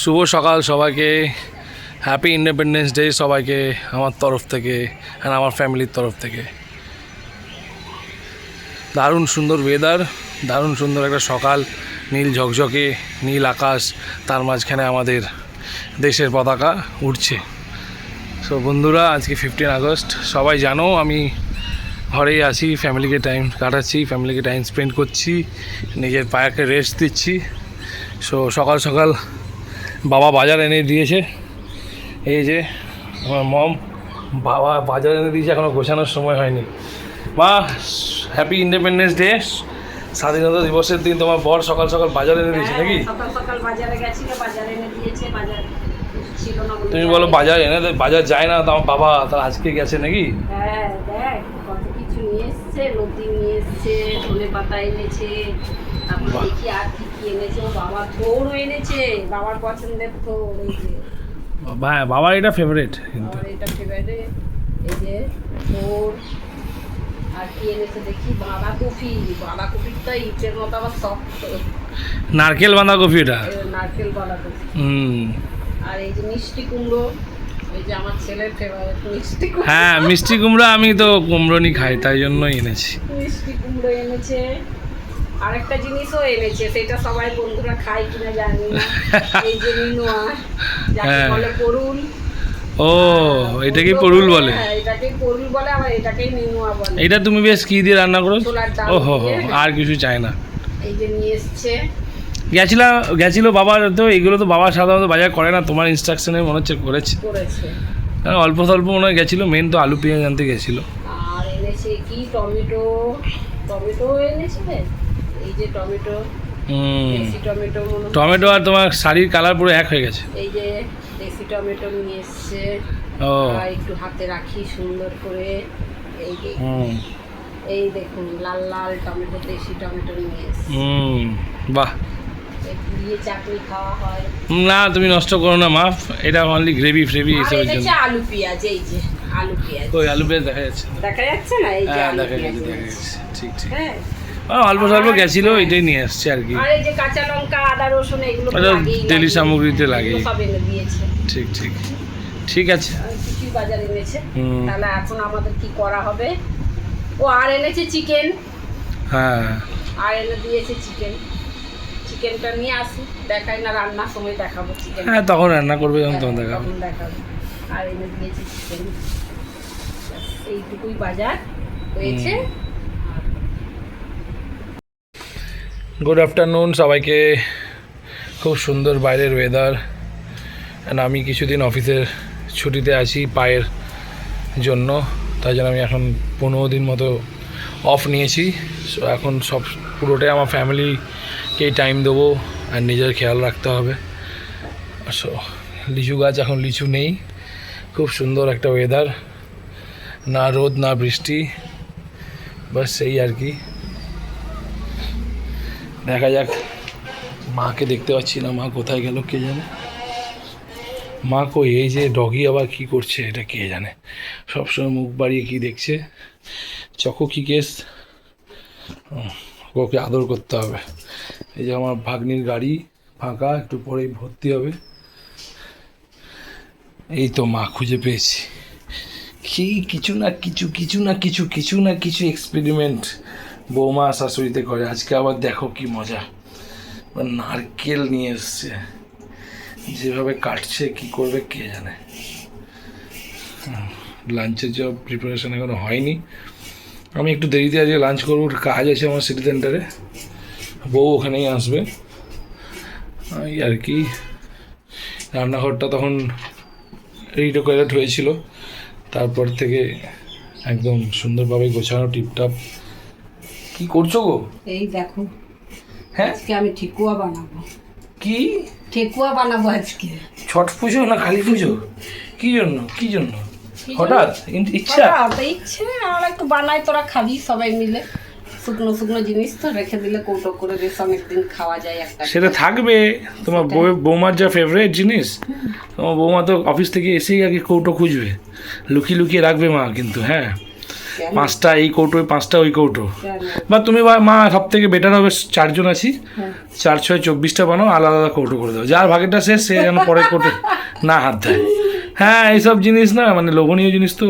শুভ সকাল সবাইকে, happy independence day সবাইকে আমার তরফ থেকে আর আমার ফ্যামিলির তরফ থেকে। দারুণ সুন্দর ওয়েদার, দারুণ সুন্দর একটা সকাল, নীল ঝকঝকে নীল আকাশ, তার মাঝখানে আমাদের দেশের পতাকা উঠছে। সো বন্ধুরা, আজকে 15 আগস্ট, সবাই জানো আমি ঘরেই আছি, ফ্যামিলিকে টাইম কাটাচ্ছি, ফ্যামিলিকে টাইম স্পেন্ড করছি, নিজের পায়াকে রেস্ট দিচ্ছি। সো সকাল সকাল বাবা বাজার এনে দিয়েছে, এই যে আমার মম বাবা বাজার এনে দিয়েছে, এখনও গোছানোর সময় হয়নি। মা, হ্যাপি ইন্ডিপেন্ডেন্স ডে, স্বাধীনতা দিবসের দিন তোমার বর সকাল সকাল বাজার এনে দিয়েছে নাকি? সকাল সকাল বাজারে গেছিল, বাজার এনে দিয়েছে। বাজার ছিল না, তুমি বলো বাজার এনে বাজার যায় না, তোমার বাবা তার আজকে গেছে নাকি? হ্যাঁ, দেখ কত কিছু নিয়ে এসছে, লতি নিয়ে এসছে, ধনে পাতা এনেছে, তারপর দেখি আর কি কি এনেছে। ও বাবা থোড়ও এনেছে, বাবার পছন্দের থোড়। এই যে বাবার এটা ফেভারিট, কিন্তু আমার এটা ফেভারিট। এই যে থোড়, আর কি এনেছে দেখি, বাঁধাকপি। বাঁধাকপিটা ইটের মতো আবার শক্ত, নারকেল বাঁধাকপি এটা, নারকেল বাঁধাকপি। হুম। আর এই যে মিষ্টি কুমড়ো, এই যে আমার ছেলের ফেভারিট মিষ্টি কুমড়ো। হ্যাঁ, মিষ্টি কুমড়ো, আমি তো কুমড়োনি খাই, তাই জন্যই এনেছি। মিষ্টি কুমড়ো এনেছে। আরেকটা জিনিসও এনেছে, সেটা সবাই বন্ধুরা খায় কিনা জানি না। এই যে নিনুয়া, যাকে বলে পরুল। ও, এটাকেই পরুল বলে? হ্যাঁ, এটাকেই পরুল বলে, আবার এটাকেই নিনুয়া বলে। এটা তুমি বেশ কি দিয়ে রান্না করো? ছোলার ডাল ও হো, দিয়ে। আর কিছু চাই না। এই যে নিয়ে এসছে। গেছিল বাবা, তো এগুলো তো বাবা সাধারণত বাজার করে না, তোমার ইনস্ট্রাকশনে মনে হচ্ছে করেছে। হ্যাঁ, অল্প স্বল্প মনে হয় গেছিলো, মেন তো আলু পেঁয়াজ আনতে গেছিলো। আর এনেছে কি টমেটো, টমেটো এনেছে। এই যে টমেটো, দেশি টমেটো। টমেটো আর তোমার শাড়ির কালার পুরো এক হয়ে গেছে। এই যে দেশি টমেটো নিয়ে এসছে। ও, একটু হাতে রাখি সুন্দর করে। এই যে এই দেখুন, লাল লাল টমেটো, দেশি টমেটো নিয়ে এসছে। বাহ, পুড়িয়ে চাটনি খাওয়া হয় না তুমি নষ্ট করো না মা, এটা অনলি গ্রেভি ফ্রেভি আর এসবের এনেছে জন্য। আলু পেঁয়াজ। এই যে আলু পেঁয়াজ, ওই আলু পেঁয়াজ দেখা যাচ্ছে, দেখা যাচ্ছে না? এই যে হ্যাঁ আলু দেখা পেঁয়াজ গেছে, দেখা এনেছে। গেছে, ঠিক ঠিক। হ্যাঁ, অল্প স্বল্প গেছিলো, এটাই নিয়ে আসছে আর কি। আর এই যে কাঁচা লঙ্কা, আদা রসুন, এগুলো তো এটা লাগেই, ডেলি সামগ্রীতে লাগে। এগুলো সব এনে দিয়েছে। ঠিক ঠিক, ঠিক আছে। আর কিছুই বাজার এনেছে। হুম। তাহলে এখন আমাদের কি করা হবে? ও আর এনেছে চিকেন, হ্যাঁ, আর এনে দিয়েছে চিকেন। চিকেনটা নিয়ে আসি, দেখাই না, রান্নার সময় দেখাবো চিকেন। হ্যাঁ তখন রান্না করবে যখন তখন দেখাবো। দেখাবো। আর এনে দিয়েছে চিকেন। এইটুকুই বাজার হয়েছে। গুড আফটারনুন সবাইকে। খুব সুন্দর বাইরের ওয়েদার, অ্যান্ড আমি কিছুদিন অফিসের ছুটিতে আছি পায়ের জন্য, তাই জন্য আমি এখন 15 দিন মতো অফ নিয়েছি। সো এখন সব পুরোটাই আমার ফ্যামিলিকেই টাইম দেবো আর নিজের খেয়াল রাখতে হবে। সো লিচু গাছ, এখন লিচু নেই, খুব সুন্দর একটা ওয়েদার, না রোদ না বৃষ্টি, বাস সেই আর কি। দেখা যাক, মাকে দেখতে পাচ্ছি না, মা কোথায় গেল কে জানে। মা কই? এই যে ডগি আবার কি করছে এটা কে জানে, সবসময় মুখ বাড়িয়ে কি দেখছে। চকো কি কেস, ওকে আদর করতে হবে। এই যে আমার ভাগ্নির গাড়ি ফাঁকা, একটু পরেই ভর্তি হবে। এই তো মা খুঁজে পেয়েছি। কি কিছু না কিছু এক্সপেরিমেন্ট বৌমা শাশুড়িতে করে। আজকে আবার দেখো কি মজা, নারকেল নিয়ে এসছে, যেভাবে কাটছে কি করবে কে জানে। লাঞ্চের যে প্রিপারেশন এখনো হয়নি, আমি একটু দেরিতে আজকে লাঞ্চ করবো, কাজ আছে আমার সিটি সেন্টারে, বউ ওখানেই আসবে এই আর কি। রান্নাঘরটা তখন রিডেকোরেট হয়েছিল, তারপর থেকে একদম সুন্দরভাবে গোছানো টিপটাপ। কি করছো গো? এই দেখো, হ্যাঁ আজকে আমি ঠেকুয়া বানাবো। কি ঠেকুয়া বানাবো আজকে? ছট পুজো না কালী পুজো? কি জন্য হঠাৎ ইচ্ছা? ইচ্ছে, আমরা একটু বানাই, তোরা খাবি সবাই মিলে। শুকনো শুকনো জিনিস তো রেখে দিলে কৌটো করে বেশ অনেকদিন খাওয়া যায়। একটা সেটা থাকবে, তোমার বৌমার যা ফেভারিট জিনিস, তোমার বৌমা তো অফিস থেকে এসেই আগে কৌটো খুঁজবে, লুকিয়ে রাখবে মা কিন্তু। হ্যাঁ, 5টা এই কৌটো, 5টা ওই কৌটো। বা তুমি মা সব থেকে বেটার হবে, 4 জন আছি, 4 6 24টা বানাও, আলাদা আলাদা কৌটো করে দাও, যার ভাগেরটা শেষ সে যেন পরে কৌটো না হাত দেয়। হ্যাঁ এইসব জিনিস না মানে লোভনীয় জিনিস তো,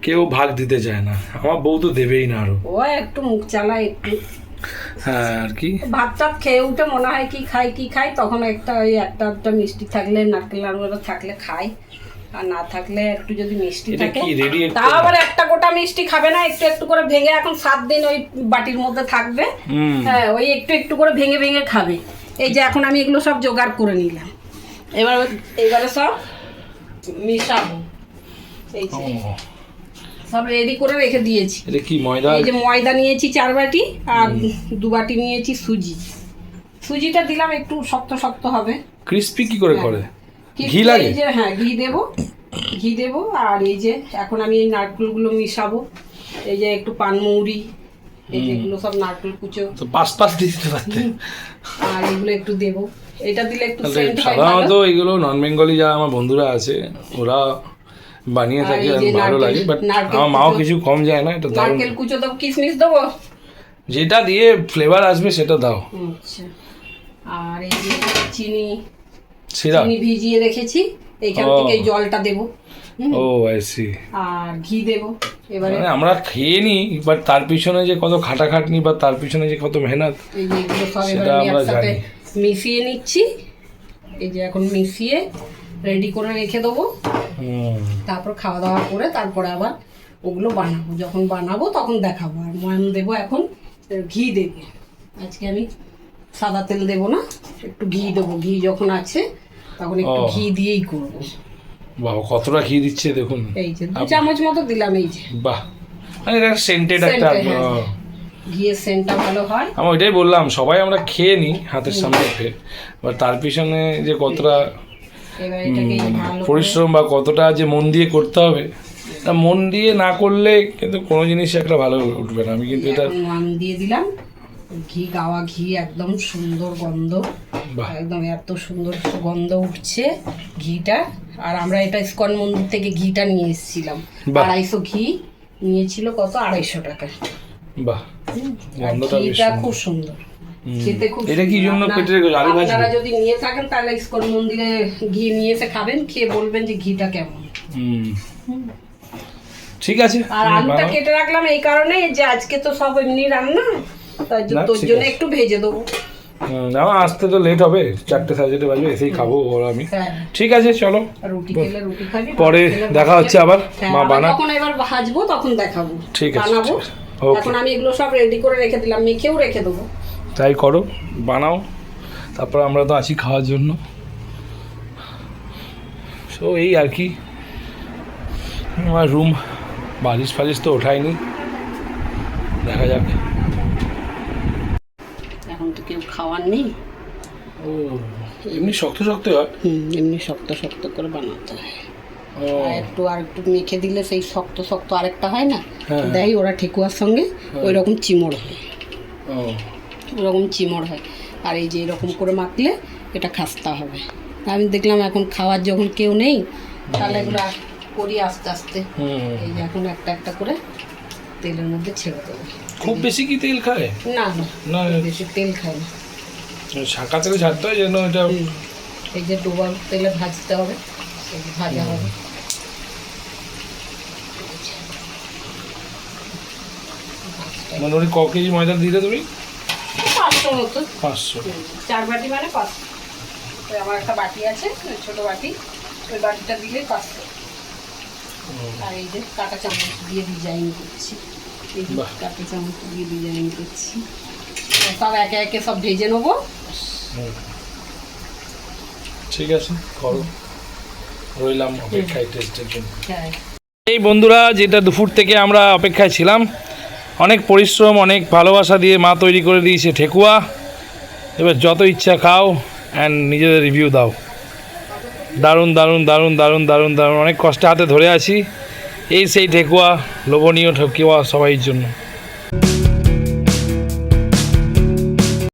কেউ ভাগ দিতে চায় না, আমার বউ তো দেবেই না আরো। ও একটু মুখ চালায় একটু, হ্যাঁ আর কি, ভাত টাত খেয়ে উঠে মনে হয় কি খাই, তখন একটা ওই একটা মিষ্টি থাকলে, নারকেল নাড়ু থাকলে খাই, আর না থাকলে একটু যদি মিষ্টি এটা থাকে কি রেডি? তা আবার একটা গোটা মিষ্টি খাবে না, একটু একটু করে ভেঙে, এখন 7 দিন ওই বাটির মধ্যে থাকবে, হ্যাঁ ওই একটু একটু করে ভেঙে ভেঙে খাবে। এই যে এখন আমি এগুলো সব জোগাড় করে নিলাম, এবারে সব মিশাবো, এই যে সব রেডি করে রেখে দিয়েছি। এটা কি ময়দা? এই যে ময়দা নিয়েছি 4 বাটি, আর 2 বাটি নিয়েছি সুজিটা দিলাম, একটু শক্ত শক্ত হবে। ক্রিস্পি কি করে করে? কিন্তু ঘি লাগে? এই যে হ্যাঁ ঘি দেবো, আর এই যে এখন আমি এই নারকেলগুলো মিশাবো, এই যে একটু পানমৌরি, এই যে এগুলো সব নারকেল কুচো, তো পাঁচ দিতে পারতে। আর এগুলো একটু দেবো, এটা দিলে একটু সেন্ট হয় সাধারণত ভালো। এগুলো নন বেঙ্গলি যারা আমার বন্ধুরা আছে ওরা বানিয়ে থাকে, আর এই যে ভালো লাগে, বাট নারকেল আমার মাও কুচো। কিছু কম যায় না, এটা দারুণ। নারকেল কুচো দেবো, কিশমিশ দেবো, যেটা দিয়ে ফ্লেভার আসবে সেটা দাও। আচ্ছা, আর এই যে সিরাপ? চিনি ভিজিয়ে রেখেছি, এইখান ও। থেকে এই জলটা দেবো, ও আই সি। আর ঘি দেবো এবারে। মানে আমরা খেয়ে নিই, বাট তার পিছনে যে কত খাটাখাটনি বা তার পিছনে যে কত মেহনত এই যে এগুলো সব সেটা এবার আমি আমরা একসাথে জানি। মিশিয়ে নিচ্ছি, এই যে এখন মিশিয়ে রেডি করে রেখে দেবো, তারপর খাওয়া দাওয়া করে তারপরে আবার ওগুলো বানাবো, যখন বানাবো তখন দেখাবো। আর ময়াম দেবো, এখন ঘি দেবো, আজকে আমি সাদা তেল দেবো না, একটু ঘি দেবো, ঘি যখন আছে তখন একটু ও। ঘি দিয়েই করবো। বাহ কতটা ঘি দিচ্ছে দেখুন, এই যে 2 চামচ মতো দিলাম, এই যে বাহ মানে এটা সেন্টেড একটা। Scented, হ্যাঁ। ঘিয়ের সেন্টটা ভালো হয়। আমি ওইটাই বললাম, সবাই আমরা খেয়ে নিই হাতের সামনে রেখে, বাট তার পিছনে যে কতটা এবার এটাকে এই যে ভালো করে পরিশ্রম বা কতটা যে মন দিয়ে করতে হবে, তা মন দিয়ে না করলে কিন্তু কোনো জিনিস একটা ভালো উঠবে না। আমি কিন্তু এটা এখন ময়াম দিয়ে দিলাম, ঘি গাওয়া ঘি, একদম সুন্দর গন্ধ, বাহ একদম এত সুন্দর গন্ধ উঠছে ঘিটা। আর আমরা এটা ইস্কন মন্দির থেকে ঘিটা নিয়ে এসেছিলাম, বাহ। 250 ঘি নিয়েছিল, কত 250 টাকা। বাহ আর গন্ধটা বেশ ঘিটা সুন্দর। খুব সুন্দর, খেতে খুব এটা কি সুন্দর। জন্য আপনার- কেটে রেখেছো? আলু ভাজি? আপনারা যদি নিয়ে থাকেন তাহলে ইস্কন মন্দিরে ঘি নিয়ে এসে খাবেন, খেয়ে বলবেন যে ঘিটা কেমন। ঠিক আছে, আর তুমি আলুটা বানাও। কেটে রাখলাম এই কারণে যে আজকে তো সব এমনি রান্না, তাই না, তোর ঠিক জন্য আছে। একটু ভেজে দেবো। আমার আসতে তো লেট হবে, 4টে 4:30 বাজবে, এসেই খাবো ওর আমি। হ্যাঁ, ঠিক আছে চলো, আর রুটি খেলে রুটি খাবি, পরে ভাত খেলে ভাত দেখা খাবি। হচ্ছে আবার। হ্যাঁ, মা আবার বানা। যখন এবার ভাজবো তখন দেখাবো, ঠিক আছে, বানাবো। ঠিক আছে, okay. এখন আমি এগুলো সব রেডি করে রেখে দিলাম, মেখেও রেখে দেবো। তাই করো, বানাও, তারপর আমরা তো আছি খাওয়ার জন্য। সো এই আর কি, আমার রুম বালিশ ফালিশ তো ওঠায়নি, দেখা যাক। এখন তো কেউ খাওয়ার নেই, ও এমনি শক্ত শক্ত হয়? এমনি শক্ত শক্ত করে বানাতে হয়। ও আর একটু মেখে দিলে সেই শক্ত শক্ত আরেকটা হয় না, হ্যাঁ। দেয় ওরা ঠেকুয়ার সঙ্গে, ওই রকম চিমড় হয়, ও ওরকম চিমড় হয়। আর এই যে এরকম করে মাখলে এটা খাস্তা হবে। আমি দেখলাম এখন খাওয়ার যখন কেউ নেই, তাহলে এগুলো করি আস্তে আস্তে। এই যে এখন একটা একটা করে তেলের মধ্যে ছেড়ে দেবো। খুব বেশি কি তেল খায়? না না বেশি তেল খাই না। শাঁকা তেলে ছাড়তে হয় যেন এটা। এই যে ডোবা তেলে ভাজতে হবে, এই যে ভাজা হবে। মানে ওই ক কেজি ময়দা দিলে তুমি? 500 মতো, 500। 4 বাটি মানে 500। ওই আমার একটা বাটি আছে, ছোট বাটি, ওই বাটিটা দিলে 500। আর এই যে কাঁটা চামচ দিয়ে ডিজাইন করছি, এই যে বাহ। কাঁটা চামচ দিয়ে ডিজাইন করছি। সব একে একে সব ভেজে নেবো। ঠিক আছে করো, রইলাম অপেক্ষায় টেস্টের জন্য। হ্যাঁ, এই বন্ধুরা, যেটা দুপুর থেকে আমরা অপেক্ষায় ছিলাম, অনেক পরিশ্রম অনেক ভালোবাসা দিয়ে মা তৈরি করে দিয়েছে ঠেকুয়া। এবার যত ইচ্ছা খাও অ্যান্ড নিজেদের রিভিউ দাও। দারুণ দারুণ দারুণ দারুণ দারুণ দারুণ, অনেক কষ্টে হাতে ধরে আছি। এই সেই ঠেকুয়া, লোভনীয় ঠেকুয়া সবাইয়ের জন্য।